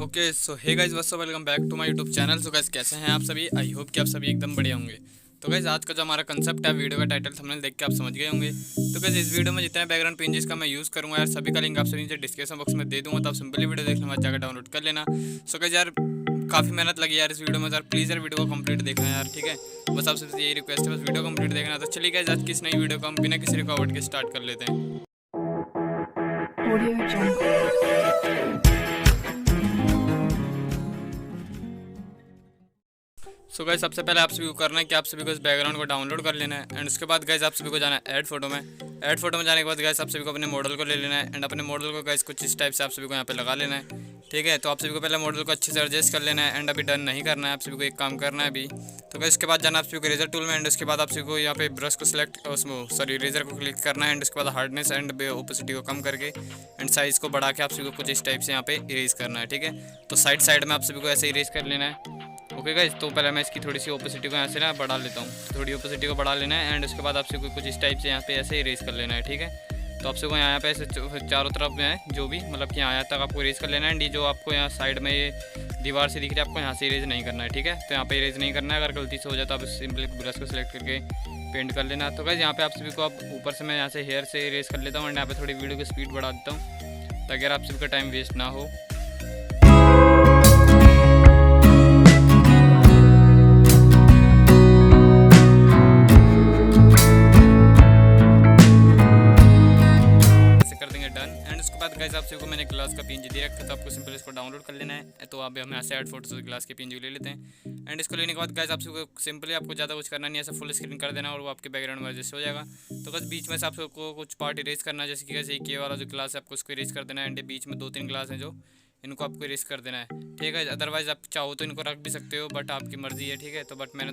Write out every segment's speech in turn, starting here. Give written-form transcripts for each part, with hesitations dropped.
Okay so hey guys what's up, welcome back to my YouTube channel. So guys कैसे हैं आप सभी? I hope कि आप सभी एकदम बढ़िया होंगे। तो गाइस आज का जो हमारा कंसेप्ट है, वीडियो का टाइटल थंबनेल देख के आप समझ गए होंगे। तो गाइस इस वीडियो में जितने बैकग्राउंड पेजेस का मैं यूज़ करूँगा यार, सभी का लिंक आप सभी नीचे डिस्क्रिप्शन बॉक्स में दे दूँगा, तो आप सिंपली वीडियो देखने बाद जाकर डाउनलोड कर लेना। सो गाइस यार काफ़ी मेहनत लगी यार इस वीडियो में, यार प्लीज़ यार वीडियो को कंप्लीट देखना यार, ठीक है। बस आप सबसे यही रिक्वेस्ट है, बस वीडियो कंप्लीट देखना। तो चलिए गाइस आज की इस नई वीडियो को हम बिना किसी रुकावट के स्टार्ट कर लेते हैं। सो गाइस सबसे पहले आप सभी को करना है कि आप सभी को इस बैकग्राउंड को डाउनलोड कर लेना है। एंड उसके बाद गाइस आप सभी को जाना है ऐड फोटो में। ऐड फोटो में जाने के बाद गाइस आप सभी को अपने मॉडल को ले लेना है। एंड अपने मॉडल को गाइस कुछ इस टाइप से आप सभी को यहाँ पे लगा लेना है, ठीक है। तो आप सभी को पहले मॉडल को अच्छे से एडजस्ट कर लेना है। एंड अभी डन नहीं करना है, आप सभी को एक काम करना है अभी। तो गाइस इसके बाद जाना आप सभी को रेजर टूल में। एंड उसके बाद आप सभी को यहाँ पे ब्रश को सिलेक्ट सॉरी रेजर को क्लिक करना है। एंड उसके बाद हार्डनेस एंड ओपेसिटी को कम करके एंड साइज़ को बढ़ा के आप सभी को कुछ इस टाइप से यहाँ पे इरेज करना है, ठीक है। तो साइड में आप सभी को ऐसे इरेज कर लेना है। ओके गाइस, तो पहले मैं इसकी थोड़ी सी ओपेसिटी को यहाँ से ना बढ़ा लेता हूँ। थोड़ी ओपेसिटी को बढ़ा लेना है। एंड उसके बाद आपसे कुछ इस टाइप से यहाँ पे ऐसे इरेज कर लेना है, ठीक है। तो आपसे को यहाँ पे ऐसे चारों तरफ में है जो भी मतलब कि यहाँ तक आपको इरेज कर लेना है। एंड ये जो आपको यहाँ साइड में ये दीवार से दिख रही है, आपको यहाँ से इरेज नहीं करना है, ठीक है। तो यहाँ पे इरेज नहीं करना है। अगर गलती से हो जाए तो आप सिंपली ब्रश को सिलेक्ट करके पेंट कर लेना। तो गाइस यहाँ पे आप सभी को आप ऊपर से मैं यहाँ से हेयर से इरेज कर लेता हूँ। एंड यहाँ पे थोड़ी वीडियो की स्पीड बढ़ा देता हूँ ताकि आप सभी का टाइम वेस्ट ना हो। गाइस आप सभी को मैंने ग्लास का पीएनजी दे रखा था, आपको सिंपल इसको डाउनलोड कर लेना है। तो अब हम यहाँ से ऐड फोटो ग्लास के पीएनजी ले लेते हैं। एंड इसको लेने के बाद गाइस आप सभी को सिंपली आपको ज़्यादा कुछ करना नहीं है, ऐसा फुल स्क्रीन कर देना और वो आपके बैकग्राउंड में एडजस्ट हो जाएगा। तो बस बीच में से आप सबको कुछ पार्ट इरेज करना है, जैसे कि कैसे ये वाला जो ग्लास है आपको उसको इरेज कर देना है। एंड बीच में 2-3 ग्लास हैं जो इनको आपको इरेज कर देना है, ठीक है। अदरवाइज आप चाहो तो इनको रख भी सकते हो, बट आपकी मर्जी है, ठीक है। तो बट मैंने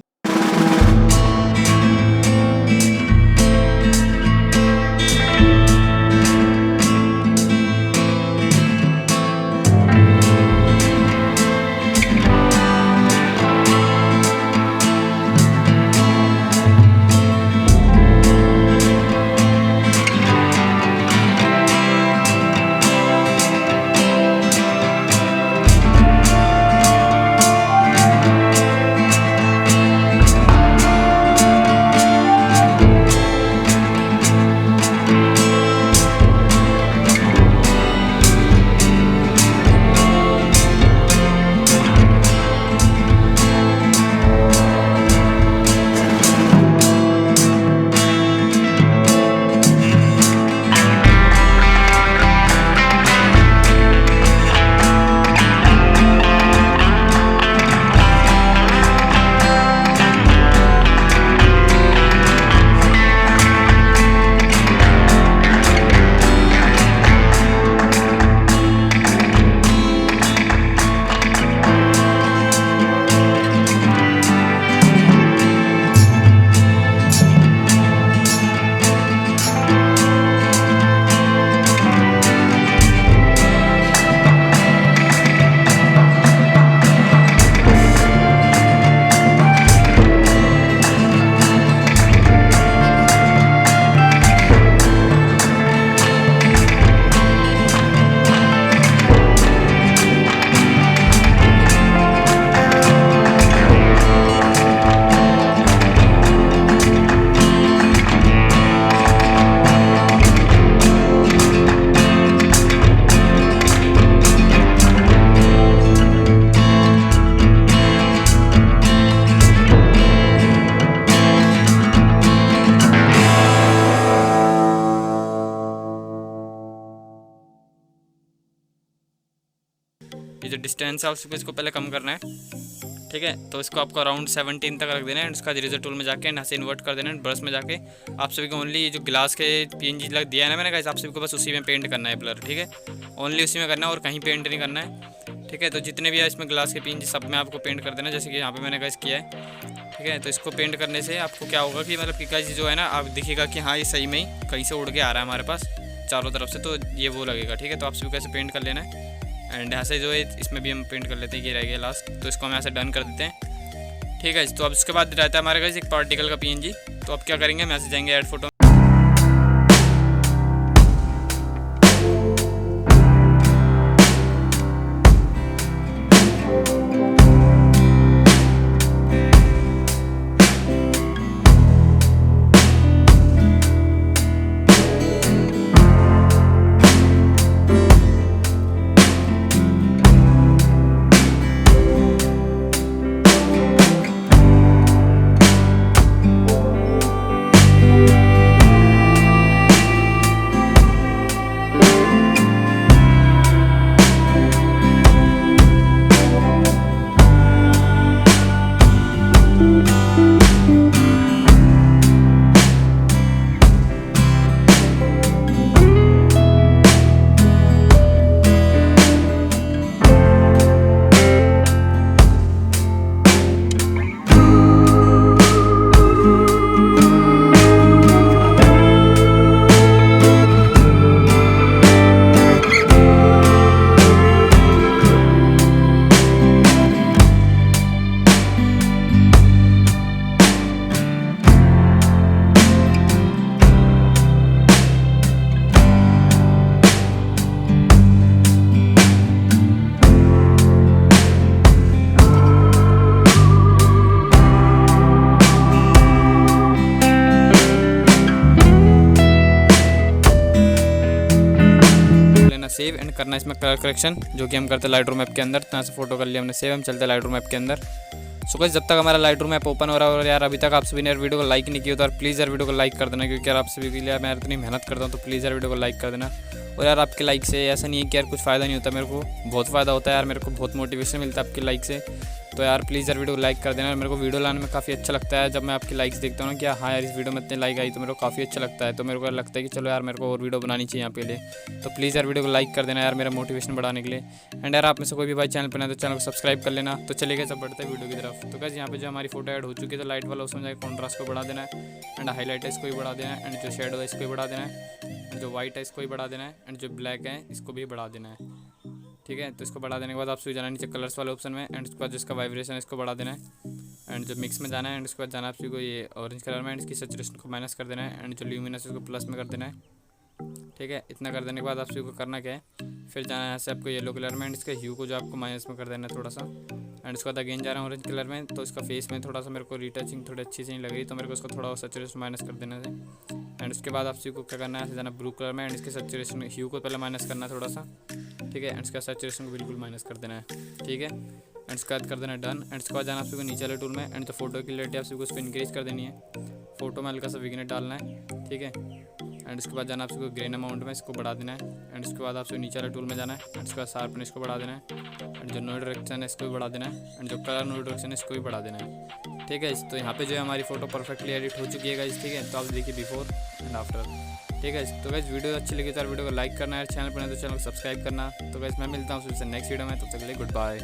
ये जो डिस्टेंस है उसको इसको पहले कम करना है, ठीक है। तो इसको आपको अराउंड 17 तक रख देना है। उसका इरेजर टूल में जाके यहाँ से इन्वर्ट कर देना है। ब्रश में जाके आप सभी को ओनली ये जो ग्लास के पीएनजी लग दिया है ना मैंने, गाइस आप सभी को बस उसी में पेंट करना है ब्लर, ठीक है। ओनली उसी में करना है और कहीं पेंट नहीं करना है, ठीक है। तो जितने भी है इसमें ग्लास के पीएनजी सब में आपको पेंट कर देना, जैसे कि यहाँ पे मैंने गाइस किया है, ठीक है। तो इसको पेंट करने से आपको क्या होगा कि मतलब कि गाइस जो है ना आप दिखेगा कि हाँ ये सही में ही कहीं से उड़ के आ रहा है हमारे पास चारों तरफ से, तो ये वो लगेगा, ठीक है। तो आप सभी को ऐसे पेंट कर लेना है। एंड यहाँ से जो है इसमें भी हम पेंट कर लेते हैं, ये रह गया लास्ट, तो इसको हम यहाँ से डन कर देते हैं, ठीक है। तो अब इसके बाद रहता है हमारे पास एक पार्टिकल का पीएनजी। तो अब क्या करेंगे, हम यहाँ से जाएंगे ऐड फोटो। सेव एंड करना इसमें कलर करेक्शन, जो कि हम करते हैं लाइटरूम ऐप के अंदर। तो यहाँ से फोटो कर लिया हमने सेव, हम चलते हैं लाइटरूम ऐप के अंदर। सो गाइस जब तक हमारा लाइटरूम ऐप ओपन हो रहा है और यार अभी तक आप सभी ने यार वीडियो को लाइक नहीं किया तो यार प्लीज़ यार वीडियो को लाइक कर देना, क्योंकि यार आप सभी के लिए मैं इतनी मेहनत करता हूँ, तो प्लीज़ यार वीडियो को लाइक कर देना। और यार आपके लाइक से ऐसा नहीं है कि यार कुछ फ़ायदा नहीं होता, मेरे को बहुत फ़ायदा होता है यार, मेरे को बहुत मोटिवेशन मिलता है आपके लाइक से। तो यार प्लीज़ यार वीडियो को लाइक कर देना। मेरे को वीडियो लाने में काफ़ी अच्छा लगता है जब मैं आपकी लाइक्स देखता हूँ ना कि हाँ यार इस वीडियो में इतने लाइक आई, तो मेरे को काफ़ी अच्छा लगता है। तो मेरे को लगता है कि चलो यार मेरे को और वीडियो बनानी चाहिए यहाँ पे लिए। तो प्लीज़ यार वीडियो को लाइक कर देना यार, मेरा मोटिवेशन बढ़ाने के लिए। एंड यार आप में से कोई भी भाई चैनल पर ना तो चैनल को सब्सक्राइब कर लेना। तो चलिए सब बढ़ते हैं वीडियो की तरफ। तो गाइस यहाँ पे जो हमारी फोटो ऐड हो चुकी है, तो लाइट वाला उसमें जाकर कॉन्ट्रास्ट को बढ़ा देना है, एंड हाईलाइट है इसको भी बढ़ा देना है, एंड जो शेडो है इसको भी बढ़ा देना है, जो वाइट है इसको भी बढ़ा देना है, एंड जो ब्लैक है इसको भी बढ़ा देना है। ठीक है, तो इसको बढ़ा देने के बाद आपसे जाना नीचे कलर्स वाले ऑप्शन में, एंड उसके बाद जिसका वाइब्रेशन है इसको बढ़ा देना है, एंड जो मिक्स में जाना है, एंड उसके बाद जाना है आपको ये ऑरेंज कलर में, एंड इसकी सैचुरेशन को माइनस कर देना है, एंड जो ल्यूमिनस इसको प्लस में कर देना है। ठीक है, इतना कर देने के बाद आपसे को करना क्या है, फिर जाना है यहाँ से आपको येलो कलर में, एंड इसका ह्यू को जो आपको माइनस में कर देना है थोड़ा सा, एंड उसके बाद अगेन जा रहा है ऑरेंज कलर में। तो इसका फेस में थोड़ा सा मेरे को रिटचिंग थोड़ी अच्छी से नहीं लग रही, तो मेरे को इसको थोड़ा और सैचुरेशन माइनस कर देना है। एंड उसके बाद आपसे को क्या करना है, जाना ब्लू कलर में, एंड इसके सैचुरेशन ह्यू को पहले माइनस करना है थोड़ा सा। ठीक है, एंड इसका सैचुरेशन को बिल्कुल माइनस कर देना है। ठीक है, एंड उसके बाद कर देना है डन। एंड उसके बाद जाना आपको नीचे वाले टूल में, एंड तो फोटो की क्लियरिटी आपसे उसको इंक्रीज कर देनी है, फोटो में हल्का सा विगनेट डालना है। ठीक है, एंड उसके बाद जाना आपको ग्रेन अमाउंट में इसको बढ़ा देना है, एंड उसके बाद आपसे नीचे वाले टूल में जाना है, एंड उसके बाद शार्पनेस को बढ़ा देना है, एंड जो नो डायरेक्शन है इसको भी बढ़ा देना है, एंड जो कलर नो डायरेक्शन है इसको भी बढ़ा देना है। ठीक है, तो यहाँ पे जो है हमारी फोटो परफेक्टली एडिट हो चुकी है गाइस। ठीक है, तो आप देखिए बिफोर एंड आफ्टर। ठीक है, तो गाइस वीडियो अच्छी लगी तो वीडियो को लाइक करना है, चैनल पर नहीं तो चैनल को सब्सक्राइब करना। तो गाइस मैं मिलता हूँ फिर से नेक्स्ट वीडियो में, तब तक के लिए गुड बाय।